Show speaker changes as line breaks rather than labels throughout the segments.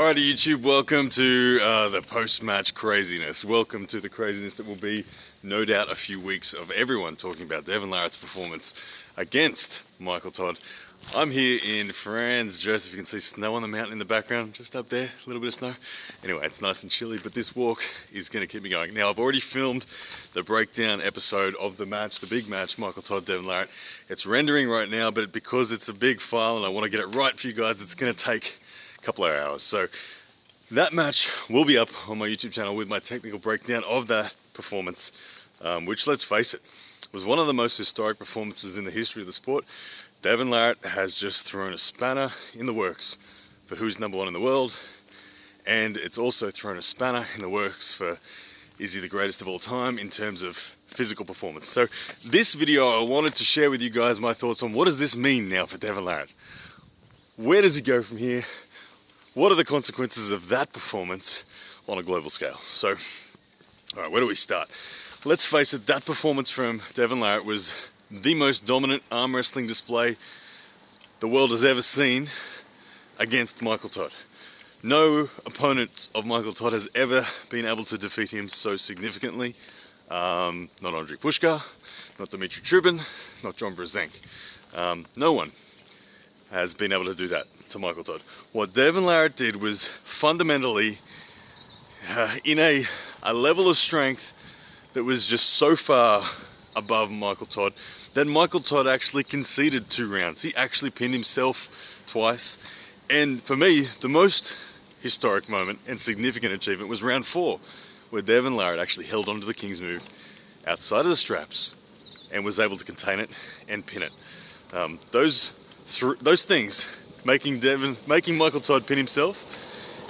Alrighty YouTube, welcome to the post-match craziness. Welcome to the craziness that will be, no doubt, a few weeks of everyone talking about Devon Larratt's performance against Michael Todd. I'm here in France, just if you can see snow on the mountain in the background, just up there, a little bit of snow. Anyway, it's nice and chilly, but this walk is going to keep me going. Now, I've already filmed the breakdown episode of the match, the big match, Michael Todd, Devon Larratt. It's rendering right now, but because it's a big file and I want to get it right for you guys, it's going to take couple of hours. So that match will be up on my YouTube channel with my technical breakdown of that performance, which, let's face it, was one of the most historic performances in the history of the sport. Devon Larratt has just thrown a spanner in the works for who's number one in the world, and it's also thrown a spanner in the works for is he the greatest of all time in terms of physical performance. So this video, I wanted to share with you guys my thoughts on what does this mean now for Devon Larratt. Where does he go from here? What are the consequences of that performance on a global scale? So, all right, where do we start? Let's face it, that performance from Devon Larratt was the most dominant arm wrestling display the world has ever seen against Michael Todd. No opponent of Michael Todd has ever been able to defeat him so significantly. Not Andrei Pushka, not Dmitry Trubin, not John Brzenk. No one has been able to do that to Michael Todd. What Devon Larratt did was fundamentally in a level of strength that was just so far above Michael Todd that Michael Todd actually conceded 2 rounds. He actually pinned himself twice. And for me, the most historic moment and significant achievement was round 4, where Devon Larratt actually held onto the King's move outside of the straps and was able to contain it and pin it. Those things, making Michael Todd pin himself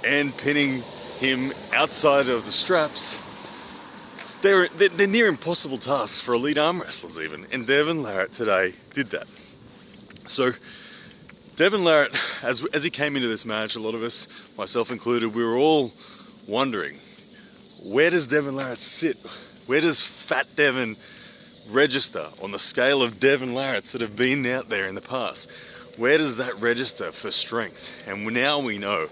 and pinning him outside of the straps, they're near impossible tasks for elite arm wrestlers even, and Devon Larratt today did that. So Devon Larratt, as he came into this match, a lot of us, myself included, we were all wondering, where does Devon Larratt sit? Where does Fat Devon register on the scale of Devon Larratts that have been out there in the past? Where does that register for strength? And now we know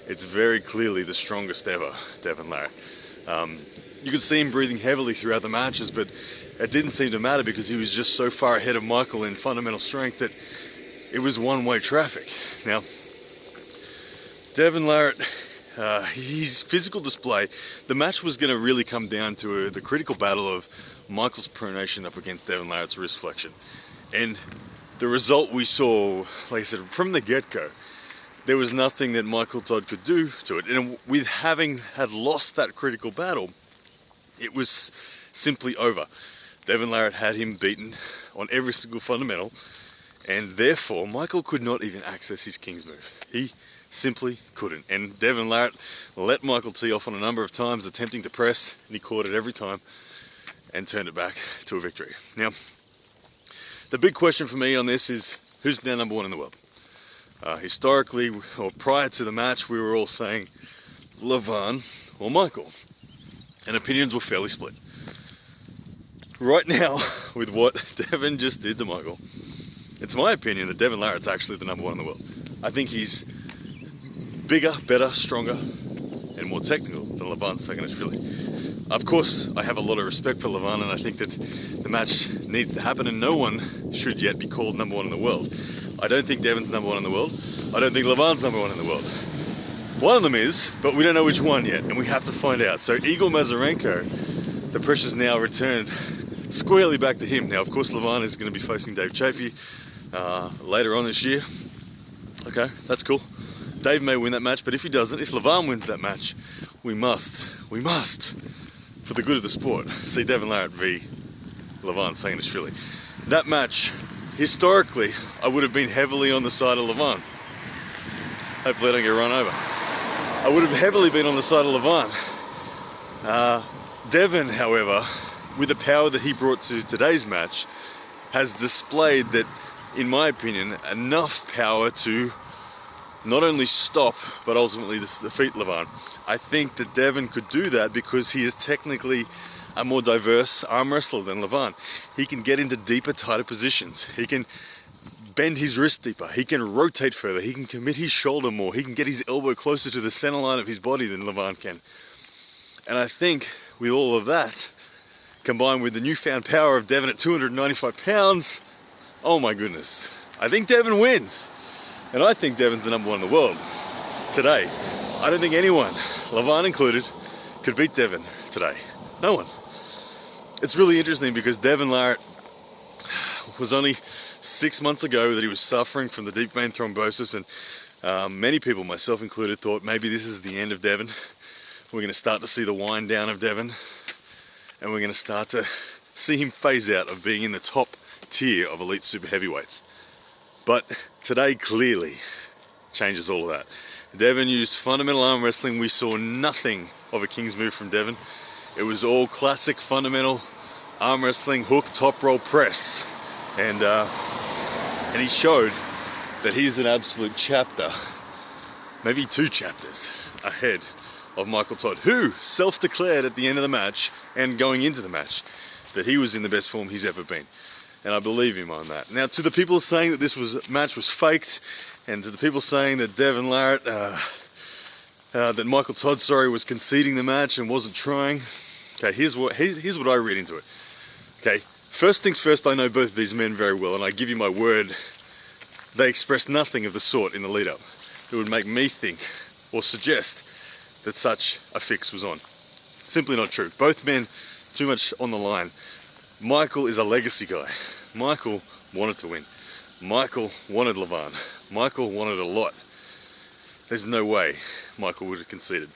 it's very clearly the strongest ever, Devon Larratt. You could see him breathing heavily throughout the matches, but it didn't seem to matter because he was just so far ahead of Michael in fundamental strength that it was one-way traffic. Now, Devon Larratt, his physical display, the match was going to really come down to the critical battle of Michael's pronation up against Devon Larratt's wrist flexion. And the result we saw, like I said, from the get-go, there was nothing that Michael Todd could do to it. And with having had lost that critical battle, it was simply over. Devon Larratt had him beaten on every single fundamental, and therefore Michael could not even access his King's move. He simply couldn't. And Devon Larratt let Michael tee off on a number of times, attempting to press, and he caught it every time and turned it back to a victory. Now, the big question for me on this is, who's now number 1 in the world? Historically, or prior to the match, we were all saying Levon or Michael, and opinions were fairly split. Right now, with what Devon just did to Michael, it's my opinion that Devon Larratt's actually the number 1 in the world. I think he's bigger, better, stronger, and more technical than Levon Saginashvili. Of course, I have a lot of respect for Levon, and I think that the match needs to happen, and no one should yet be called number 1 in the world. I don't think Devon's number 1 in the world. I don't think Levon's number 1 in the world. One of them is, but we don't know which one yet, and we have to find out. So Igor Mazurenko, the pressure's now returned squarely back to him. Now, of course, Levon is going to be facing Dave Chafee later on this year. Okay, that's cool. Dave may win that match, but if he doesn't, if Levon wins that match, we must, for the good of the sport, see Devon Larratt v. Levon Saginashvili. That match, historically, I would have been heavily on the side of Levon. Hopefully I don't get run over. I would have heavily been on the side of Levon. Devon, however, with the power that he brought to today's match, has displayed that, in my opinion, enough power to not only stop, but ultimately defeat Levon. I think that Devon could do that because he is technically a more diverse arm wrestler than Levon. He can get into deeper, tighter positions. He can bend his wrist deeper, he can rotate further, he can commit his shoulder more, he can get his elbow closer to the center line of his body than Levan can. And I think with all of that, combined with the newfound power of Devon at 295 pounds, oh my goodness, I think Devon wins. And I think Devon's the number one in the world today. I don't think anyone, Levan included, could beat Devon today. No one. It's really interesting because Devon Larratt was only 6 months ago that he was suffering from the deep vein thrombosis, and many people, myself included, thought maybe this is the end of Devon. We're going to start to see the wind down of Devon, and we're going to start to see him phase out of being in the top tier of elite super heavyweights. But today clearly changes all of that. Devon used fundamental arm wrestling. We saw nothing of a king's move from Devon. It was all classic fundamental arm wrestling, hook, top roll, press. And he showed that he's an absolute chapter, maybe 2 chapters ahead of Michael Todd, who self-declared at the end of the match and going into the match that he was in the best form he's ever been. And I believe him on that. Now, to the people saying that this match was faked, and to the people saying that Devon Larratt, that Michael Todd, was conceding the match and wasn't trying. Okay, here's what I read into it. Okay, first things first, I know both of these men very well, and I give you my word, they expressed nothing of the sort in the lead-up that would make me think or suggest that such a fix was on. Simply not true. Both men, too much on the line. Michael is a legacy guy. Michael wanted to win. Michael wanted Levan. Michael wanted a lot. There's no way Michael would have conceded.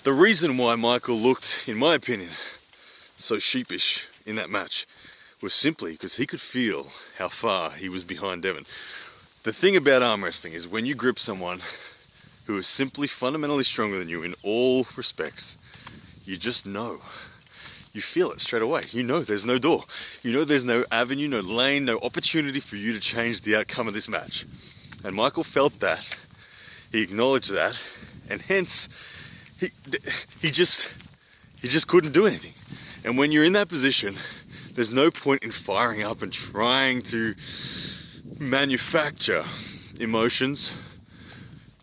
The reason why Michael looked, in my opinion, so sheepish in that match was simply because he could feel how far he was behind Devon. The thing about arm wrestling is when you grip someone who is simply fundamentally stronger than you in all respects, you just know. You feel it straight away. You know there's no door. You know there's no avenue, no lane, no opportunity for you to change the outcome of this match. And Michael felt that. He acknowledged that. And hence, he just couldn't do anything. And when you're in that position, there's no point in firing up and trying to manufacture emotions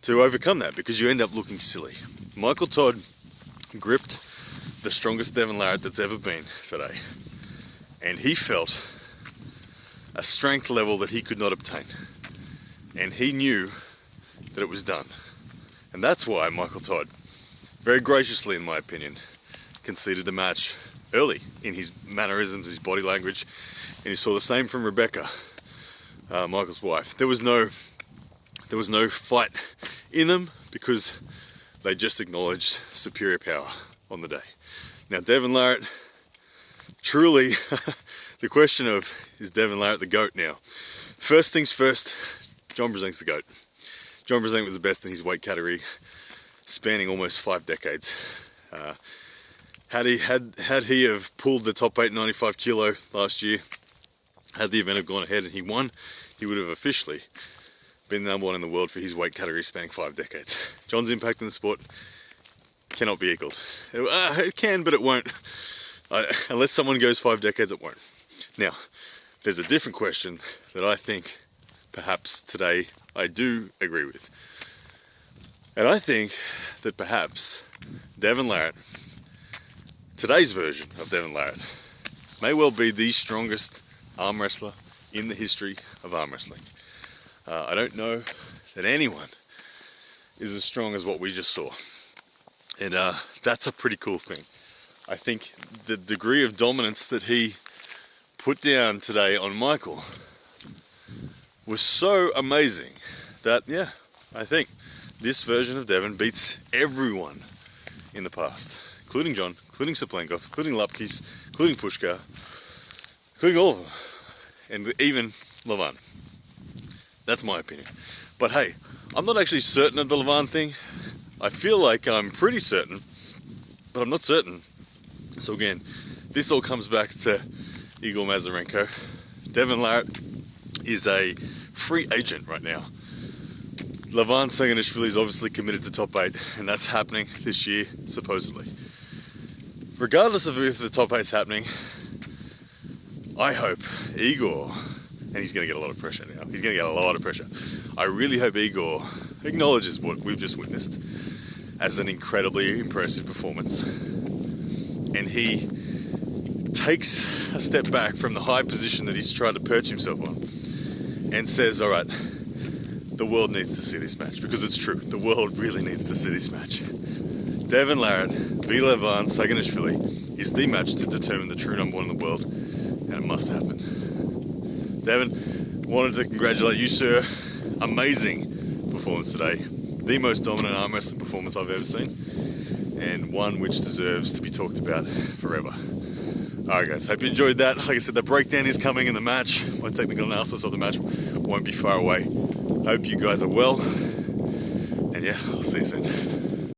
to overcome that, because you end up looking silly. Michael Todd gripped the strongest Devon Larratt that's ever been today, and he felt a strength level that he could not obtain, and he knew that it was done. And that's why Michael Todd, very graciously in my opinion, conceded the match early in his mannerisms, his body language, and you saw the same from Rebecca, Michael's wife. There was no fight in them because they just acknowledged superior power on the day. Now, Devon Larratt, truly, the question of, is Devon Larratt the GOAT now? First things first, John Brezen's the GOAT. John Brezen was the best in his weight category, spanning almost 5 decades. Had he have pulled the top 8 95 kilo last year, had the event have gone ahead and he won, he would have officially been the number 1 in the world for his weight category spanning 5 decades. John's impact in the sport cannot be equaled. It can, but it won't. Unless someone goes 5 decades, it won't. Now, there's a different question that I think perhaps today I do agree with. And I think that perhaps Devon Larratt, today's version of Devon Larratt, may well be the strongest arm wrestler in the history of arm wrestling. I don't know that anyone is as strong as what we just saw. And that's a pretty cool thing. I think the degree of dominance that he put down today on Michael was so amazing that, yeah, I think this version of Devon beats everyone in the past, including John, including Saplenkov, including Lapkis, including Pushkar, including all of them, and even Levan. That's my opinion. But hey, I'm not actually certain of the Levan thing. I feel like I'm pretty certain, but I'm not certain. So again, this all comes back to Igor Mazurenko. Devon Larratt is a free agent right now. Levan Saganishvili is obviously committed to top 8, and that's happening this year, supposedly. Regardless of if the top 8's happening, I hope Igor and he's going to get a lot of pressure now. He's going to get a lot of pressure. I really hope Igor acknowledges what we've just witnessed as an incredibly impressive performance, and he takes a step back from the high position that he's tried to perch himself on and says, all right, the world needs to see this match, because it's true. The world really needs to see this match. Devon Larratt v. Levan Saganishvili is the match to determine the true number one in the world, and it must happen. Devon, wanted to congratulate you, sir. Amazing performance today. The most dominant arm wrestling performance I've ever seen, and one which deserves to be talked about forever. Alright guys, hope you enjoyed that. Like I said, the breakdown is coming in the match. My technical analysis of the match won't be far away. Hope you guys are well, and yeah, I'll see you soon.